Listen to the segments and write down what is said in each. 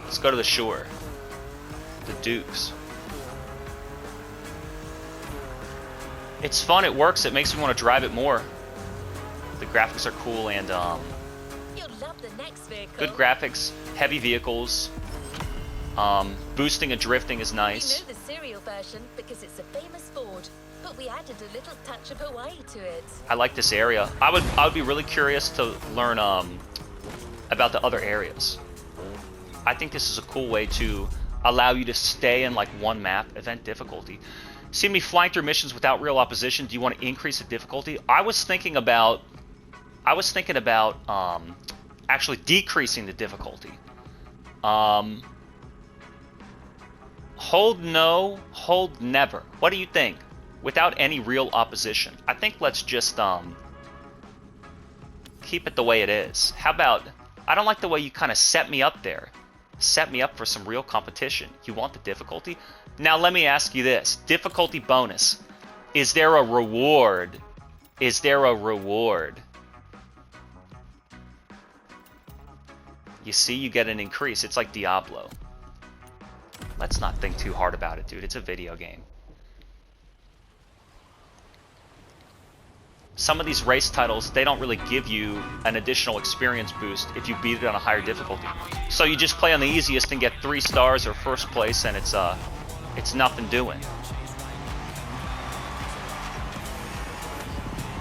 Let's go to the shore. The Dukes. It's fun, it works, it makes me want to drive it more. The graphics are cool and You'll love the next vehicle. good graphics, heavy vehicles. Boosting and drifting is nice. We know the serial version because it's a famous Ford, but we added a little touch of Hawaii to it. I like this area. I would be really curious to learn about the other areas. I think this is a cool way to allow you to stay in like one map, event difficulty. See me flying through missions without real opposition. Do you want to increase the difficulty? I was thinking about actually decreasing the difficulty. Hold no, hold never. What do you think? Without any real opposition. I think let's just keep it the way it is. How about, I don't like the way you kind of set me up there. Set me up for some real competition. You want the difficulty? Now let me ask you this. Difficulty bonus. Is there a reward? Is there a reward? You see, you get an increase. It's like Diablo. Let's not think too hard about it, dude. It's a video game. Some of these race titles, they don't really give you an additional experience boost if you beat it on a higher difficulty. So you just play on the easiest and get 3 stars or first place, and it's nothing doing.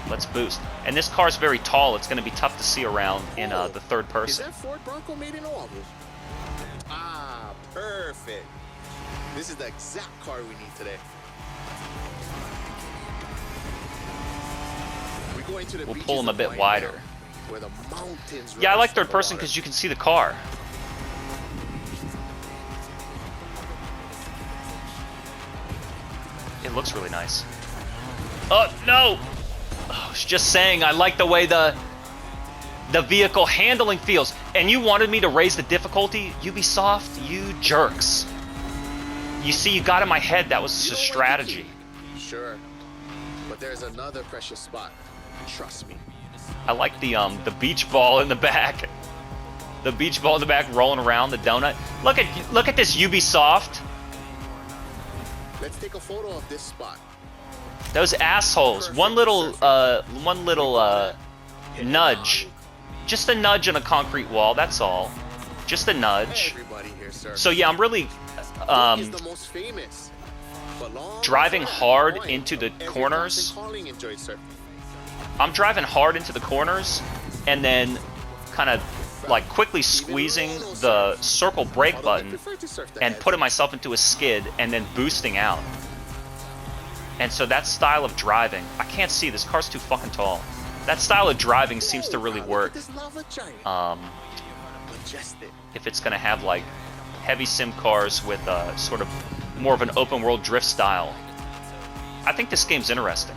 Let's boost. And this car's very tall. It's going to be tough to see around in the third person. Is that Ford Bronco made in August? Ah, perfect. This is the exact car we need today. We'll pull them a bit wider. Yeah, I like third person because you can see the car. It looks really nice. Oh, no! Oh, I was just saying, I like the way the vehicle handling feels. And you wanted me to raise the difficulty? Ubisoft, you jerks. You see, you got in my head. That was a strategy. Sure, but there's another precious spot. Trust me. I like the beach ball in the back. The beach ball in the back rolling around the donut. Look at this Ubisoft. Let's take a photo of this spot. Those assholes. One little nudge. Just a nudge on a concrete wall, that's all. Just a nudge. So yeah, I'm really driving hard into the corners. I'm driving hard into the corners and then kind of like quickly squeezing the circle brake button and putting myself into a skid and then boosting out. And so that style of driving, I can't see, this car's too fucking tall. That style of driving seems to really work. If it's gonna have like heavy sim cars with sort of more of an open world drift style. I think this game's interesting.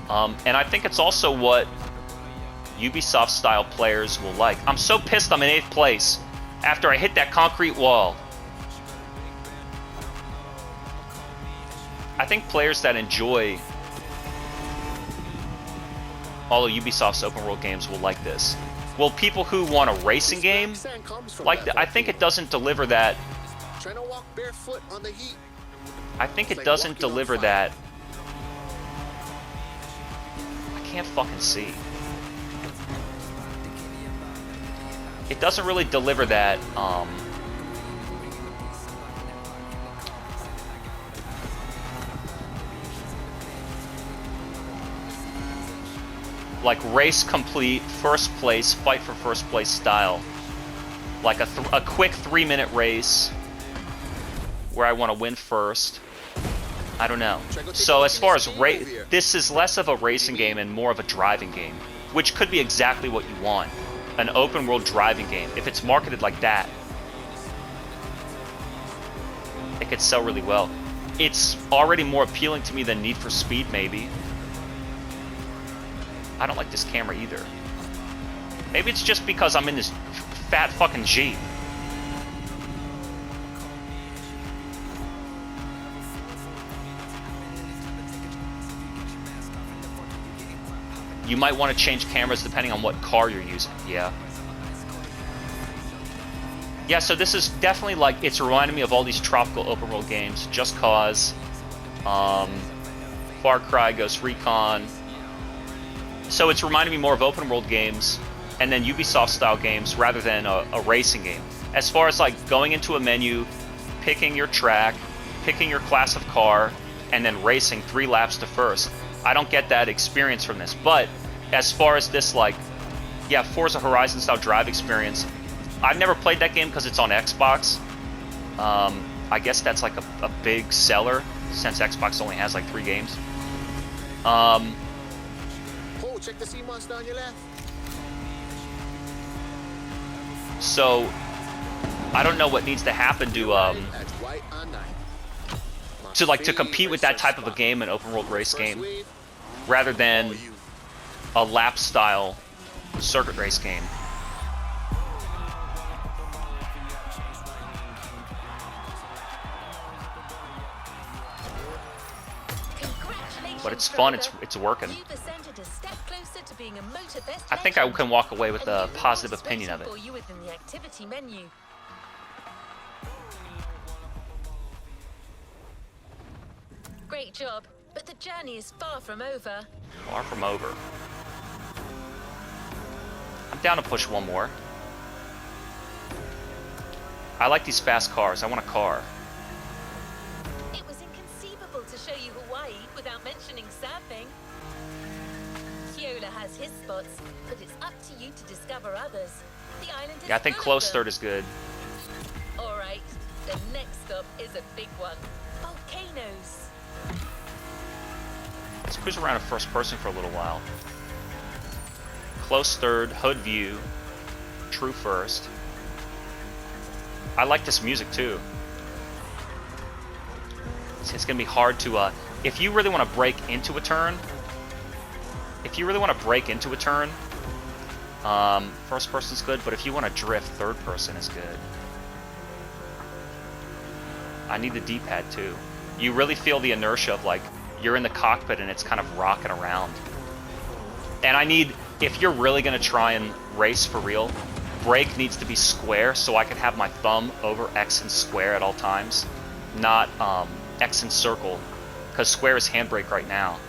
And I think it's also what Ubisoft style players will like. I'm so pissed I'm in 8th place after I hit that concrete wall. I think players that enjoy all of Ubisoft's open world games will like this. Well, people who want a racing game like I think it doesn't deliver that. I think it doesn't deliver that. I can't fucking see. It doesn't really deliver that like race complete, first place, fight for first place style. Like a quick 3-minute race where I want to win first. I don't know. So as far as this is less of a racing game and more of a driving game, which could be exactly what you want. An open world driving game. If it's marketed like that, it could sell really well. It's already more appealing to me than Need for Speed, maybe. I don't like this camera either. Maybe it's just because I'm in this fat fucking Jeep. You might want to change cameras depending on what car you're using. Yeah. Yeah, so this is definitely like, it's reminding me of all these tropical open world games. Just Cause, Far Cry, Ghost Recon. So it's reminding me more of open world games and then Ubisoft style games rather than a racing game. As far as like going into a menu, picking your track, picking your class of car, and then racing 3 laps to first. I don't get that experience from this. But as far as this, like, yeah, Forza Horizon style drive experience, I've never played that game because it's on Xbox. I guess that's like a big seller since Xbox only has like 3 games. Oh, check the sea monster on your left. So I don't know what needs to happen to to compete with that type of a game, an open world race game, rather than a lap style circuit race game. But it's fun, it's working. I think I can walk away with a positive opinion of it. Great job, but the journey is far from over. Far from over. I'm down to push one more. I like these fast cars. I want a car. It was inconceivable to show you Hawaii without mentioning surfing. Kyola has his spots, but it's up to you to discover others. The island is Yeah, I think full of close them. third is good. All right, the next stop is a big one. Volcanoes. Let's cruise around in first person for a little while. Close third, hood view, true first. I like this music too. It's gonna be hard to, if you really want to break into a turn, first person's good, but if you want to drift, third person is good. I need the D-pad too. You really feel the inertia of like, you're in the cockpit and it's kind of rocking around. And I need, if you're really gonna try and race for real, brake needs to be square so I can have my thumb over X and square at all times, not X and circle, because square is handbrake right now.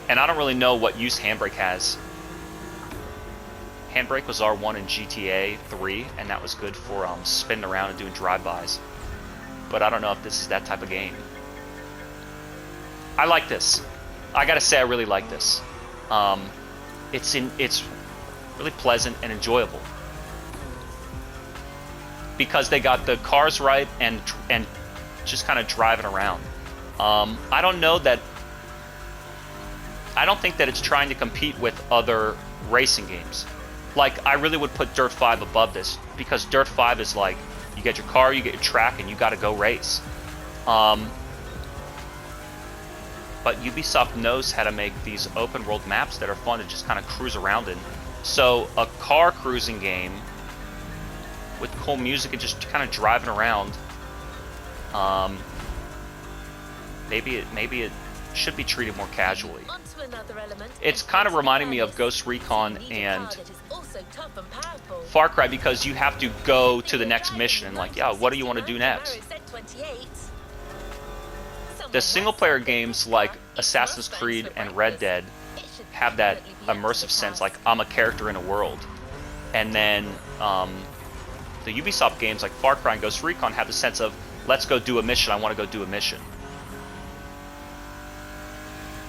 And I don't really know what use handbrake has. Handbrake was R1 in GTA 3, and that was good for spinning around and doing drive-bys. But I don't know if this is that type of game. I like this. I gotta say, I really like this. It's really pleasant and enjoyable because they got the cars right and just kind of driving around. I don't think that it's trying to compete with other racing games. Like, I really would put Dirt 5 above this because Dirt 5 is like, you get your car, you get your track, and you got to go race. But Ubisoft knows how to make these open world maps that are fun to just kind of cruise around in. So a car cruising game with cool music and just kind of driving around, maybe it should be treated more casually. It's kind of reminding me of Ghost Recon and Far Cry because you have to go to the next mission and like, yeah, what do you want to do next? The single-player games like Assassin's Creed and Red Dead have that immersive sense, like I'm a character in a world. And then the Ubisoft games like Far Cry and Ghost Recon have the sense of, let's go do a mission, I want to go do a mission.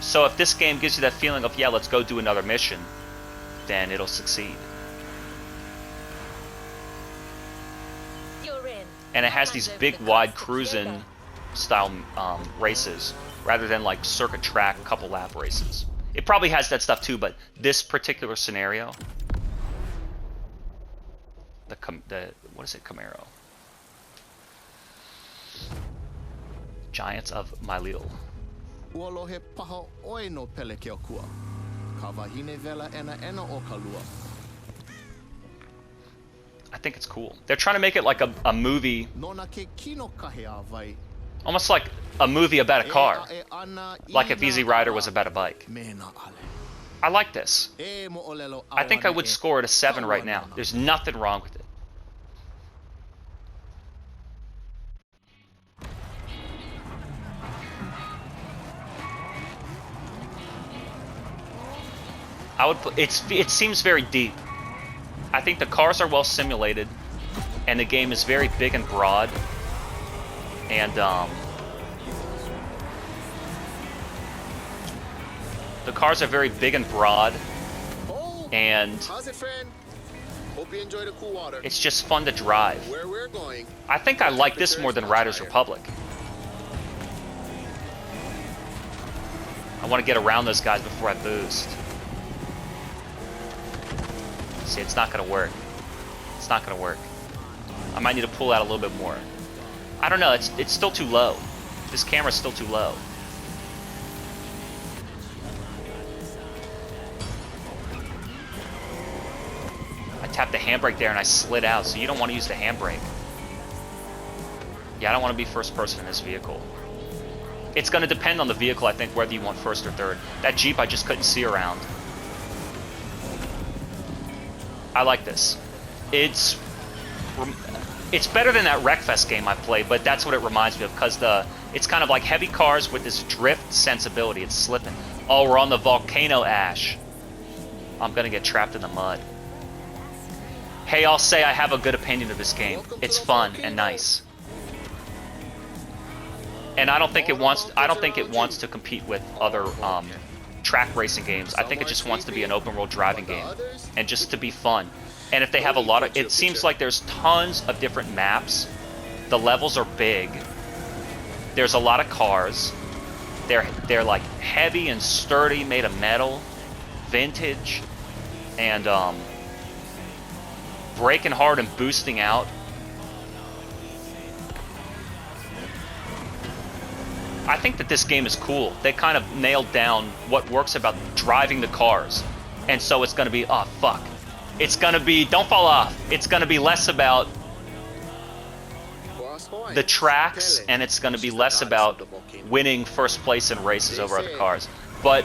So if this game gives you that feeling of, yeah, let's go do another mission, then it'll succeed. And it has these big, wide cruising style races rather than like circuit track couple lap races. It probably has that stuff too, but this particular scenario, the what is it, Camaro? Giants of My Little. I think it's cool. They're trying to make it like a movie, almost like a movie about a car, like if Easy Rider was about a bike. I like this. I think I would score it a 7 right now. There's nothing wrong with it. I would put, it seems very deep. I think the cars are well simulated, and the game is very big and broad. And the cars are very big and broad, and How's it, friend? Hope you enjoy the cool water. it's just fun to drive. Where we're going. I think I like this more than Riders Republic. I want to get around those guys before I boost. See, it's not going to work. It's not going to work. I might need to pull out a little bit more. I don't know, it's still too low. This camera's still too low. I tapped the handbrake there and I slid out, so you don't want to use the handbrake. Yeah, I don't want to be first person in this vehicle. It's going to depend on the vehicle, I think, whether you want first or third. That Jeep I just couldn't see around. I like this. It's better than that Wreckfest game I played, but that's what it reminds me of, because it's kind of like heavy cars with this drift sensibility. It's slipping. Oh, we're on the volcano ash. I'm going to get trapped in the mud. Hey, I'll say I have a good opinion of this game. It's fun and nice. And I don't think it wants to compete with other track racing games. I think it just wants to be an open world driving game and just to be fun. And if they have a lot of, it seems like there's tons of different maps. The levels are big. There's a lot of cars. They're like heavy and sturdy, made of metal, vintage, and braking hard and boosting out. I think that this game is cool. They kind of nailed down what works about driving the cars. And so it's going to be, oh, fuck. It's going to be, don't fall off. It's going to be less about the tracks, and it's going to be less about winning first place in races over other cars. But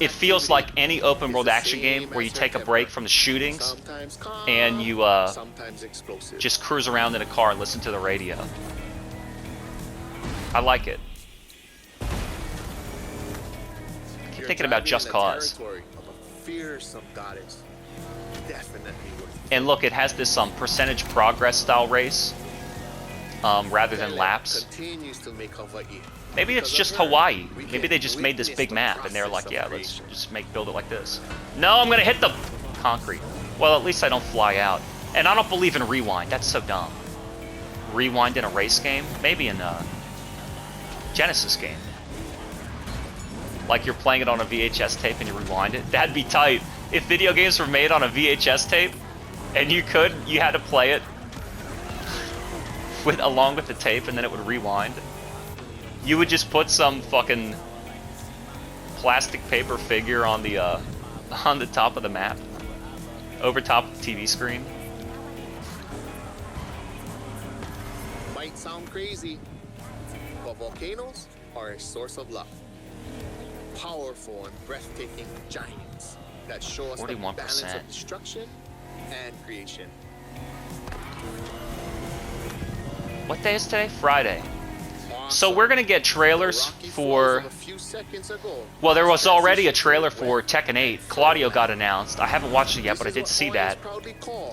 it feels like any open world action game where you take a break from the shootings and you just cruise around in a car and listen to the radio. I like it. Keep thinking about Just Cause. And look, it has this percentage progress style race rather than laps. Maybe it's just Hawaii. Maybe they just made this big map and they're like, yeah, let's just build it like this. No, I'm gonna hit the concrete. Well, at least I don't fly out. And I don't believe in rewind. That's so dumb. Rewind in a race game? Maybe in a Genesis game. Like you're playing it on a VHS tape and you rewind it. That'd be tight. If video games were made on a VHS tape and you had to play it along with the tape and then it would rewind. You would just put some fucking plastic paper figure on the top of the map, over top of the TV screen. Might sound crazy, but volcanoes are a source of luck. Powerful and breathtaking giants that show us the 41%. balance of destruction and creation. What day is today? Friday. So we're gonna get trailers for. Well, there was already a trailer for Tekken 8. Claudio got announced. I haven't watched it yet, but I did see that.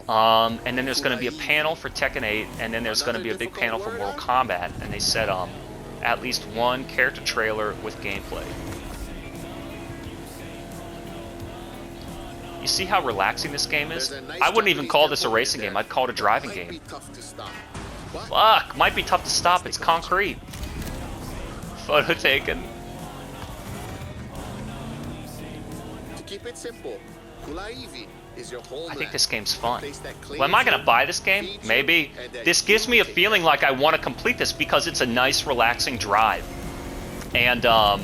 And then there's gonna be a panel for Tekken 8, and then there's gonna be a big panel for Mortal Kombat. And they said at least one character trailer with gameplay. You see how relaxing this game is? I wouldn't even call this a racing game. I'd call it a driving game. Fuck, might be tough to stop. It's concrete. Photo taken. To keep it simple, is your whole I think this game's fun. Well, am I gonna buy this game? Maybe. This gives me a feeling like I want to complete this because it's a nice, relaxing drive. And I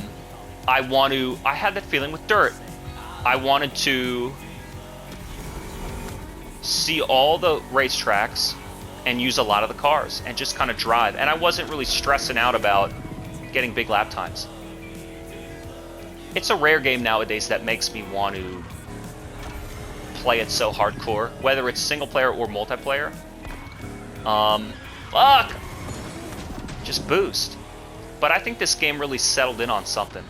had that feeling with Dirt. I wanted to see all the racetracks and use a lot of the cars and just kind of drive. And I wasn't really stressing out about getting big lap times. It's a rare game nowadays that makes me want to play it so hardcore, whether it's single player or multiplayer. Fuck! Just boost. But I think this game really settled in on something.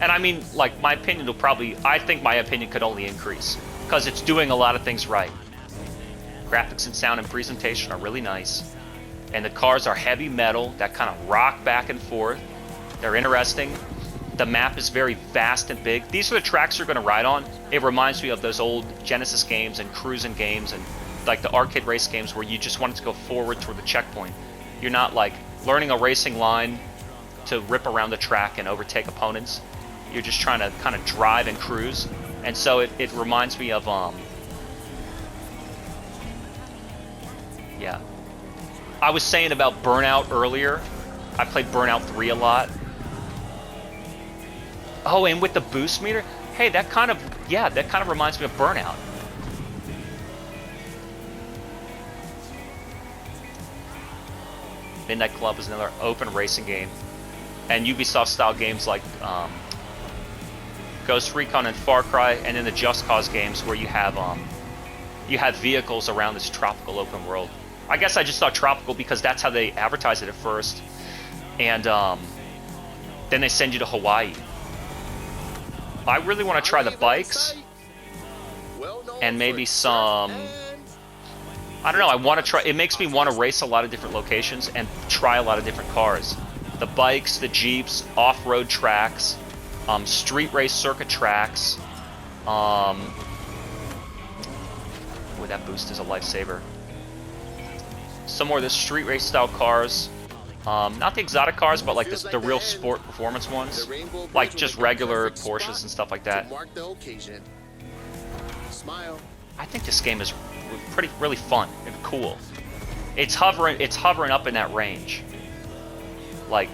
And I mean, like, my opinion will probably, I think my opinion could only increase, because it's doing a lot of things right. Graphics and sound and presentation are really nice. And the cars are heavy metal that kind of rock back and forth. They're interesting. The map is very vast and big. These are the tracks you're going to ride on. It reminds me of those old Genesis games and cruising games and like the arcade race games where you just wanted to go forward toward the checkpoint. You're not like learning a racing line to rip around the track and overtake opponents. You're just trying to kind of drive and cruise. And so it reminds me of, yeah. I was saying about Burnout earlier. I played Burnout 3 a lot. Oh, and with the boost meter? Hey, that kind of reminds me of Burnout. Midnight Club is another open racing game. And Ubisoft-style games like Ghost Recon and Far Cry, and then the Just Cause games where you have vehicles around this tropical open world. I guess I just thought tropical because that's how they advertised it at first. And then they send you to Hawaii. I really want to try the bikes and maybe some, I don't know, I want to try, it makes me want to race a lot of different locations and try a lot of different cars. The bikes, the Jeeps, off-road tracks, street race circuit tracks. Boy, that boost is a lifesaver. Some more of the street race style cars. Not the exotic cars, but like the real sport performance ones. Like just regular Porsches and stuff like that. I think this game is really fun and cool. It's hovering up in that range. Like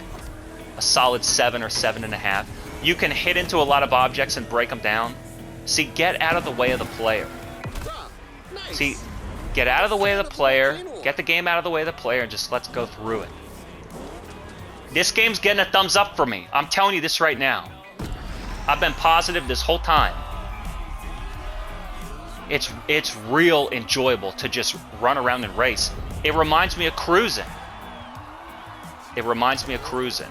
a solid 7 or 7.5. You can hit into a lot of objects and break them down. See, get out of the way of the player. See, get out of the way of the player, get the game out of the way of the player, and just let's go through it. This game's getting a thumbs up for me. I'm telling you this right now. I've been positive this whole time. It's real enjoyable to just run around and race. It reminds me of cruising. It reminds me of cruising.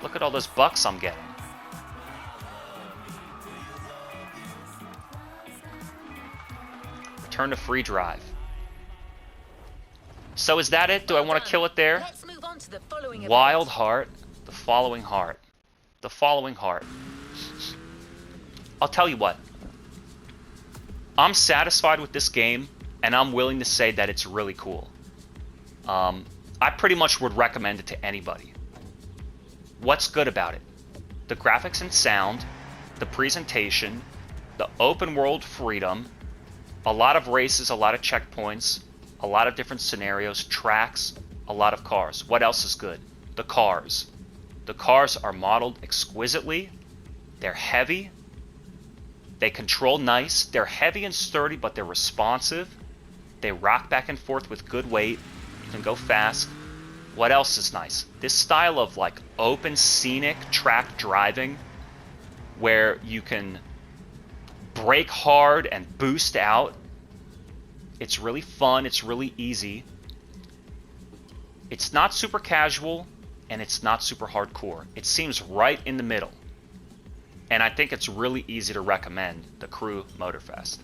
Look at all those bucks I'm getting. Return to free drive. So is that it? Do I want to kill it there? Let's move on to the following Wild Heart, the following heart. The following heart. I'll tell you what. I'm satisfied with this game, and I'm willing to say that it's really cool. I pretty much would recommend it to anybody. What's good about it? The graphics and sound, the presentation, the open world freedom, a lot of races, a lot of checkpoints, a lot of different scenarios, tracks, a lot of cars. What else is good? The cars. The cars are modeled exquisitely. They're heavy. They control nice. They're heavy and sturdy, but they're responsive. They rock back and forth with good weight. You can go fast. What else is nice? This style of like open scenic track driving where you can brake hard and boost out. It's really fun. It's really easy. It's not super casual, and it's not super hardcore. It seems right in the middle. And I think it's really easy to recommend the Crew Motorfest.